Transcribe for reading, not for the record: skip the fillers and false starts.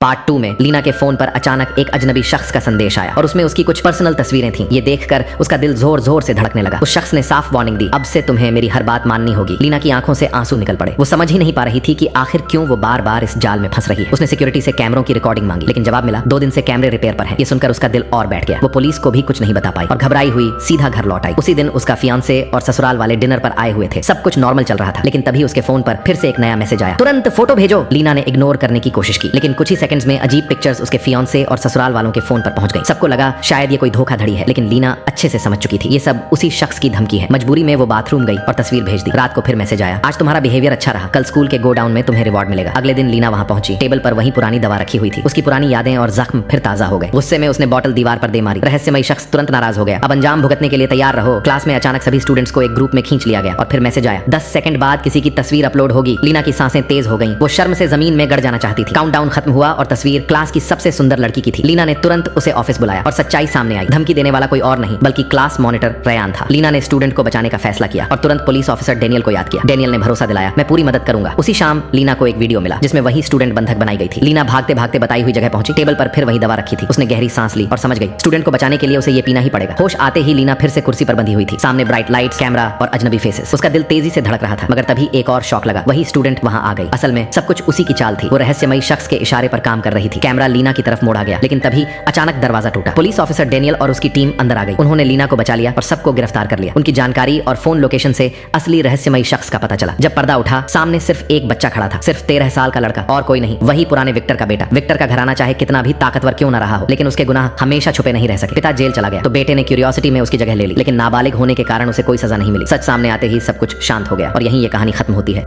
Part 2 में लीना के phone पर अचानक एक अजनबी शख्स का संदेश आया और उसमें उसकी कुछ पर्सनल तस्वीरें थीं। ये देखकर उसका दिल जोर जोर से धड़कने लगा। उस शख्स ने साफ वार्निंग दी, अब से तुम्हें मेरी हर बात माननी होगी। लीना की आंखों से आंसू निकल पड़े। वो समझ ही नहीं पा रही थी कि आखिर क्यों वो बार बार इस जाल में फंस रही है। उसने सिक्योरिटी से कैमरों की रिकॉर्डिंग मांगी, लेकिन जवाब मिला 2 दिन से कैमरे रिपेयर पर है। ये सुनकर उसका दिल और बैठ गया। वो पुलिस को भी कुछ नहीं बता पाई और घबराई हुई सीधा घर लौट आई। उसी दिन उसका फियांसे और ससुराल वाले डिनर पर आए हुए थे। सब कुछ नॉर्मल चल रहा था, लेकिन तभी उसके फोन पर फिर से एक नया मैसेज आया, तुरंत फोटो भेजो। लीना ने इग्नोर करने की कोशिश की, लेकिन कुछ ही सेकंड्स में अजीब पिक्चर्स उसके फियांसे और ससुराल वालों के फोन पर पहुंच गई। सबको लगा शायद ये कोई धोखाधड़ी है, लेकिन लीना अच्छे से समझ चुकी थी ये सब उसी शख्स की धमकी है। मजबूरी में वो बाथरूम गई और तस्वीर भेज दी। रात को फिर मैसेज आया, आज तुम्हारा बिहेवियर अच्छा रहा, कल स्कूल के गोडाउन में तुम्हें रिवॉर्ड मिलेगा। अगले दिन लीना वहां पहुंची। टेबल पर वही पुरानी दवा रखी हुई थी। उसकी पुरानी यादें और जख्म फिर ताजा हो गए। गुस्से में उसने बॉटल दीवार पर दे मारी। रहस्यमयी शख्स तुरंत नाराज हो गया। अब अंजाम भुगतने के लिए तैयार रहो। क्लास में अचानक सभी स्टूडेंट्स को एक ग्रुप में खींच लिया गया और फिर मैसेज आया, 10 सेकंड बाद किसी की तस्वीर अपलोड होगी। लीना की सांसें तेज हो गईं। वो शर्म से जमीन में गड़ जाना चाहती थी। काउंटडाउन खत्म हुआ और तस्वीर क्लास की सबसे सुंदर लड़की की थी। लीना ने तुरंत उसे ऑफिस बुलाया और सच्चाई सामने आई। धमकी देने वाला कोई और नहीं बल्कि क्लास मॉनिटर रयान था। लीना ने स्टूडेंट को बचाने का फैसला किया और तुरंत पुलिस ऑफिसर डेनियल को याद किया। डेनियल ने भरोसा दिलाया, मैं पूरी मदद करूंगा। उसी शाम लीना को एक वीडियो मिला जिसमें वही स्टूडेंट बंधक बनाई गई थी। लीना भागते भागते बताई हुई जगह पहुंची। टेबल पर फिर वही दवा रखी थी। उसने गहरी सांस ली और समझ गई स्टूडेंट को बचाने के लिए उसे ये पीना ही पड़ेगा। होश आते ही लीना फिर से कुर्सी पर बंधी हुई थी। सामने ब्राइट लाइट्स, कैमरा और अजनबी फेसेस। उसका दिल तेजी से धड़क रहा था, मगर तभी एक और शॉक लगा, वही स्टूडेंट वहां आ गई। असल में सब कुछ उसी की चाल थी। वो रहस्यमयी शख्स के इशारे पर काम कर रही थी। कैमरा लीना की तरफ मोड़ा गया, लेकिन तभी अचानक दरवाजा टूटा। पुलिस ऑफिसर डेनियल और उसकी टीम अंदर आ गई। उन्होंने लीना को बचा लिया और सबको गिरफ्तार कर लिया। उनकी जानकारी और फोन लोकेशन से असली रहस्यमयी शख्स का पता चला। जब पर्दा उठा, सामने सिर्फ एक बच्चा खड़ा था, सिर्फ 13 साल का लड़का और कोई नहीं, वही पुराने विक्टर का बेटा। विक्टर का घराना चाहे कितना भी ताकतवर क्यों न रहा हो, लेकिन उसके गुनाह हमेशा छुपे नहीं रह सके। पिता जेल चला गया तो बेटे ने क्यूरियोसिटी में उसकी जगह ले ली, लेकिन नाबालिग होने के कारण उसे कोई सजा नहीं मिली। सच सामने आते ही सब कुछ शांत हो गया और यहीं ये कहानी खत्म होती है।